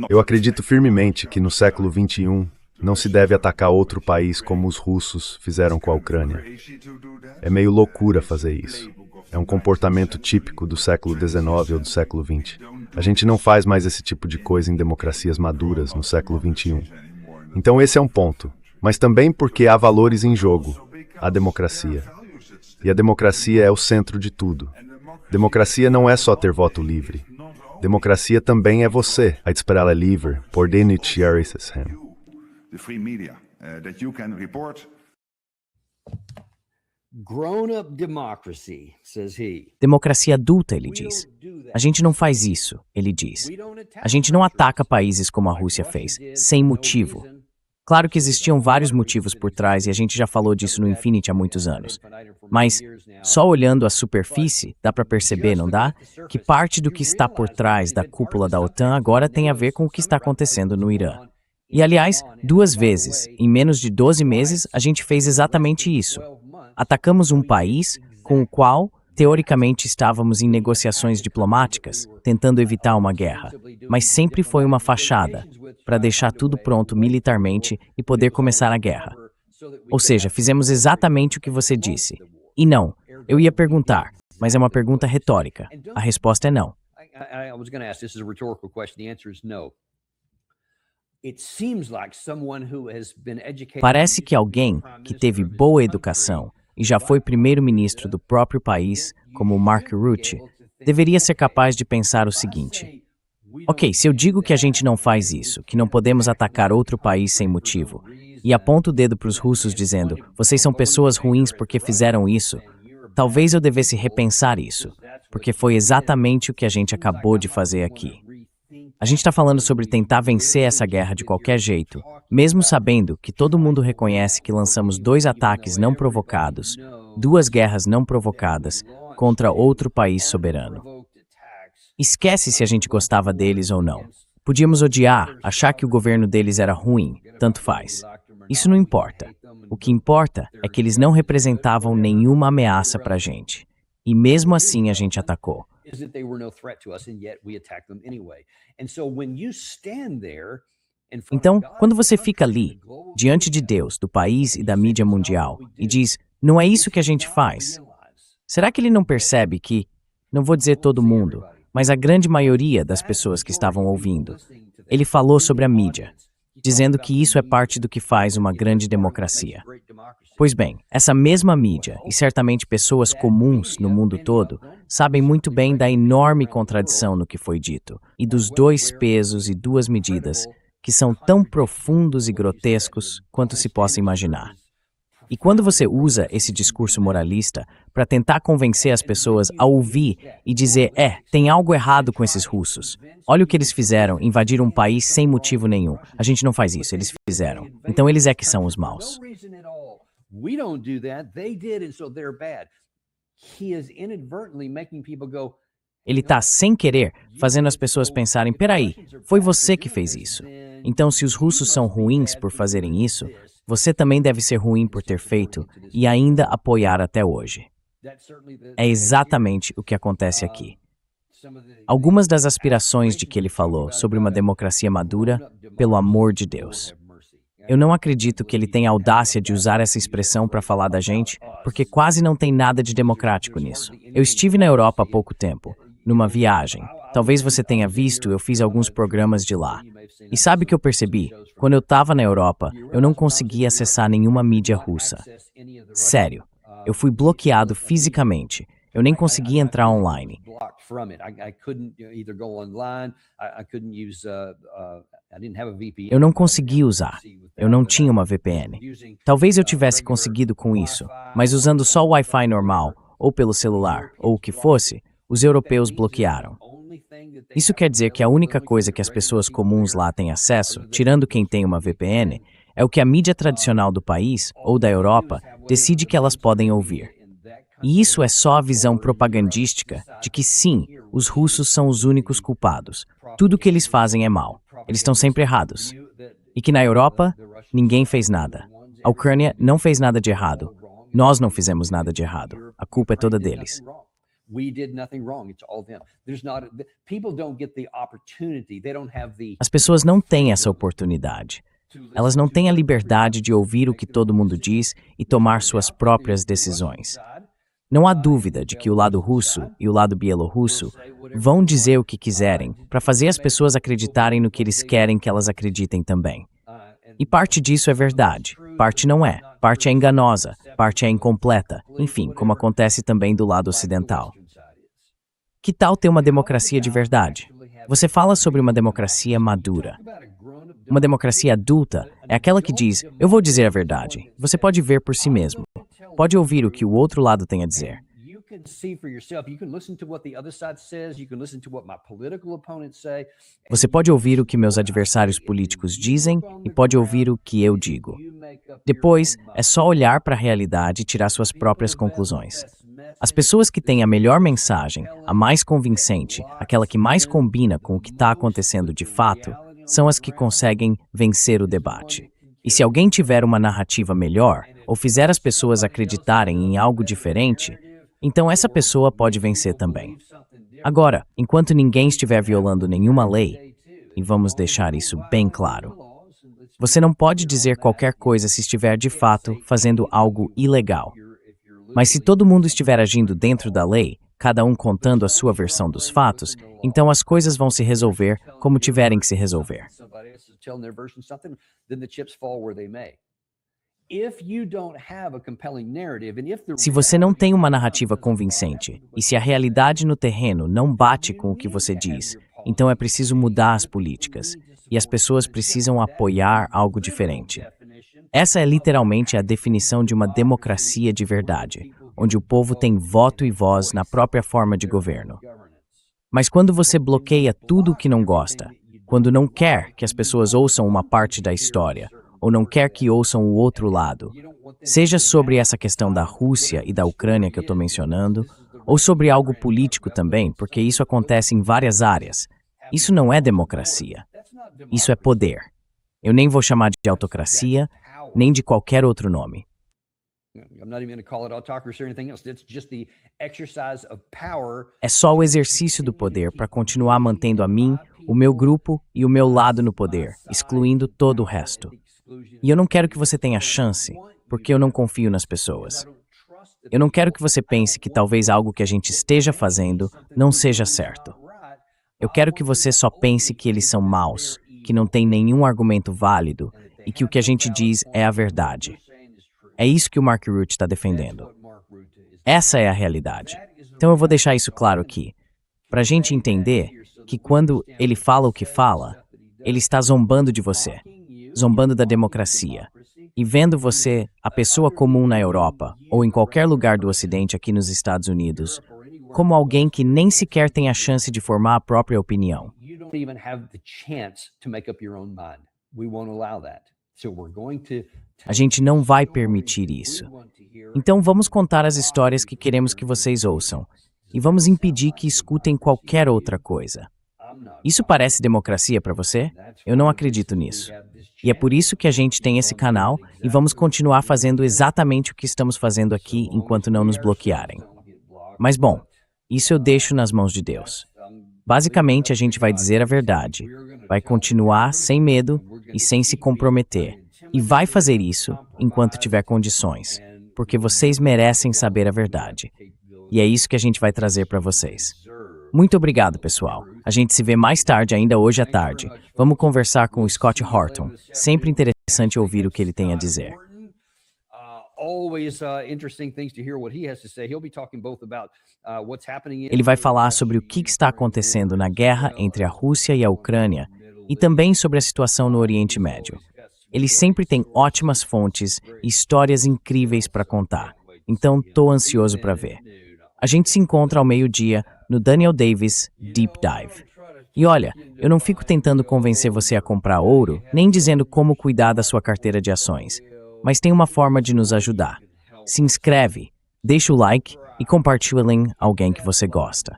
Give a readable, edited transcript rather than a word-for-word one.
Eu acredito firmemente que no século XXI não se deve atacar outro país como os russos fizeram com a Ucrânia. É meio loucura fazer isso. É um comportamento típico do século XIX ou do século XX. A gente não faz mais esse tipo de coisa em democracias maduras no século XXI. Então esse é um ponto. Mas também porque há valores em jogo. A democracia. E a democracia é o centro de tudo. Democracia não é só ter voto livre. Democracia também é você. A desprala livre, por denit Grown-up democracy, says he. Democracia adulta, ele diz. A gente não faz isso, ele diz. A gente não ataca países como a Rússia fez, sem motivo. Claro que existiam vários motivos por trás e a gente já falou disso no Infinity há muitos anos. Mas, só olhando a superfície, dá para perceber, não dá? Que parte do que está por trás da cúpula da OTAN agora tem a ver com o que está acontecendo no Irã. E, aliás, 2 vezes, em menos de 12 meses, a gente fez exatamente isso. Atacamos um país com o qual, teoricamente, estávamos em negociações diplomáticas, tentando evitar uma guerra, mas sempre foi uma fachada, para deixar tudo pronto militarmente e poder começar a guerra. Ou seja, fizemos exatamente o que você disse. E não, eu ia perguntar, mas é uma pergunta retórica. A resposta é não. Parece que alguém que teve boa educação e já foi primeiro-ministro do próprio país, como Mark Rutte, deveria ser capaz de pensar o seguinte: ok, se eu digo que a gente não faz isso, que não podemos atacar outro país sem motivo, e aponto o dedo para os russos dizendo, vocês são pessoas ruins porque fizeram isso, talvez eu devesse repensar isso, porque foi exatamente o que a gente acabou de fazer aqui. A gente está falando sobre tentar vencer essa guerra de qualquer jeito, mesmo sabendo que todo mundo reconhece que lançamos 2 ataques não provocados, 2 guerras não provocadas, contra outro país soberano. Esquece se a gente gostava deles ou não. Podíamos odiar, achar que o governo deles era ruim, tanto faz. Isso não importa. O que importa é que eles não representavam nenhuma ameaça para a gente. E mesmo assim a gente atacou. Então, quando você fica ali, diante de Deus, do país e da mídia mundial, e diz, não é isso que a gente faz, será que ele não percebe que, não vou dizer todo mundo, mas a grande maioria das pessoas que estavam ouvindo, ele falou sobre a mídia, dizendo que isso é parte do que faz uma grande democracia. Pois bem, essa mesma mídia, e certamente pessoas comuns no mundo todo, sabem muito bem da enorme contradição no que foi dito, e dos 2 pesos e 2 medidas, que são tão profundos e grotescos quanto se possa imaginar. E quando você usa esse discurso moralista para tentar convencer as pessoas a ouvir e dizer, tem algo errado com esses russos. Olha o que eles fizeram, invadiram um país sem motivo nenhum. A gente não faz isso, eles fizeram. Então eles é que são os maus. Ele está, sem querer, fazendo as pessoas pensarem, peraí, foi você que fez isso. Então se os russos são ruins por fazerem isso, você também deve ser ruim por ter feito e ainda apoiar até hoje. É exatamente o que acontece aqui. Algumas das aspirações de que ele falou sobre uma democracia madura, pelo amor de Deus. Eu não acredito que ele tenha a audácia de usar essa expressão para falar da gente, porque quase não tem nada de democrático nisso. Eu estive na Europa há pouco tempo, numa viagem. Talvez você tenha visto, eu fiz alguns programas de lá. E sabe o que eu percebi? Quando eu estava na Europa, eu não conseguia acessar nenhuma mídia russa. Sério, eu fui bloqueado fisicamente. Eu nem conseguia entrar online. Eu não conseguia usar. Eu não tinha uma VPN. Talvez eu tivesse conseguido com isso, mas usando só o Wi-Fi normal, ou pelo celular, ou o que fosse, os europeus bloquearam. Isso quer dizer que a única coisa que as pessoas comuns lá têm acesso, tirando quem tem uma VPN, é o que a mídia tradicional do país, ou da Europa, decide que elas podem ouvir. E isso é só a visão propagandística de que sim, os russos são os únicos culpados. Tudo o que eles fazem é mal. Eles estão sempre errados. E que na Europa, ninguém fez nada. A Ucrânia não fez nada de errado. Nós não fizemos nada de errado. A culpa é toda deles. We did nothing wrong. It's all them. There's not people don't get the opportunity. They don't have the As pessoas não têm essa oportunidade. Elas não têm a liberdade de ouvir o que todo mundo diz e tomar suas próprias decisões. Não há dúvida de que o lado russo e o lado bielorrusso vão dizer o que quiserem para fazer as pessoas acreditarem no que eles querem que elas acreditem também. E parte disso é verdade, parte não é, parte é enganosa, parte é incompleta, enfim, como acontece também do lado ocidental. Que tal ter uma democracia de verdade? Você fala sobre uma democracia madura. Uma democracia adulta é aquela que diz, eu vou dizer a verdade. Você pode ver por si mesmo. Pode ouvir o que o outro lado tem a dizer. Você pode ouvir o que meus adversários políticos dizem e pode ouvir o que eu digo. Depois, é só olhar para a realidade e tirar suas próprias conclusões. As pessoas que têm a melhor mensagem, a mais convincente, aquela que mais combina com o que está acontecendo de fato, são as que conseguem vencer o debate. E se alguém tiver uma narrativa melhor, ou fizer as pessoas acreditarem em algo diferente, então essa pessoa pode vencer também. Agora, enquanto ninguém estiver violando nenhuma lei, e vamos deixar isso bem claro, você não pode dizer qualquer coisa se estiver de fato fazendo algo ilegal. Mas se todo mundo estiver agindo dentro da lei, cada um contando a sua versão dos fatos, então as coisas vão se resolver como tiverem que se resolver. Se você não tem uma narrativa convincente, e se a realidade no terreno não bate com o que você diz, então é preciso mudar as políticas, e as pessoas precisam apoiar algo diferente. Essa é literalmente a definição de uma democracia de verdade, onde o povo tem voto e voz na própria forma de governo. Mas quando você bloqueia tudo o que não gosta, quando não quer que as pessoas ouçam uma parte da história, ou não quer que ouçam o outro lado, seja sobre essa questão da Rússia e da Ucrânia que eu estou mencionando, ou sobre algo político também, porque isso acontece em várias áreas, isso não é democracia. Isso é poder. Eu nem vou chamar de autocracia, nem de qualquer outro nome. É só o exercício do poder para continuar mantendo a mim, o meu grupo e o meu lado no poder, excluindo todo o resto. E eu não quero que você tenha chance, porque eu não confio nas pessoas. Eu não quero que você pense que talvez algo que a gente esteja fazendo não seja certo. Eu quero que você só pense que eles são maus, que não tem nenhum argumento válido e que o que a gente diz é a verdade. É isso que o Mark Rutte está defendendo. Essa é a realidade. Então eu vou deixar isso claro aqui, para a gente entender que quando ele fala o que fala, ele está zombando de você, zombando da democracia, e vendo você, a pessoa comum na Europa, ou em qualquer lugar do Ocidente aqui nos Estados Unidos, como alguém que nem sequer tem a chance de formar a própria opinião. A gente não vai permitir isso. Então vamos contar as histórias que queremos que vocês ouçam, e vamos impedir que escutem qualquer outra coisa. Isso parece democracia para você? Eu não acredito nisso. E é por isso que a gente tem esse canal e vamos continuar fazendo exatamente o que estamos fazendo aqui enquanto não nos bloquearem. Mas bom, isso eu deixo nas mãos de Deus. Basicamente, a gente vai dizer a verdade, vai continuar sem medo e sem se comprometer, e vai fazer isso enquanto tiver condições, porque vocês merecem saber a verdade. E é isso que a gente vai trazer para vocês. Muito obrigado, pessoal. A gente se vê mais tarde, ainda hoje à tarde. Vamos conversar com o Scott Horton. Sempre interessante ouvir o que ele tem a dizer. Ele vai falar sobre o que está acontecendo na guerra entre a Rússia e a Ucrânia e também sobre a situação no Oriente Médio. Ele sempre tem ótimas fontes e histórias incríveis para contar, então estou ansioso para ver. A gente se encontra ao meio-dia no Daniel Davis Deep Dive. E olha, eu não fico tentando convencer você a comprar ouro, nem dizendo como cuidar da sua carteira de ações, mas tem uma forma de nos ajudar. Se inscreve, deixa o like e compartilhe com alguém que você gosta.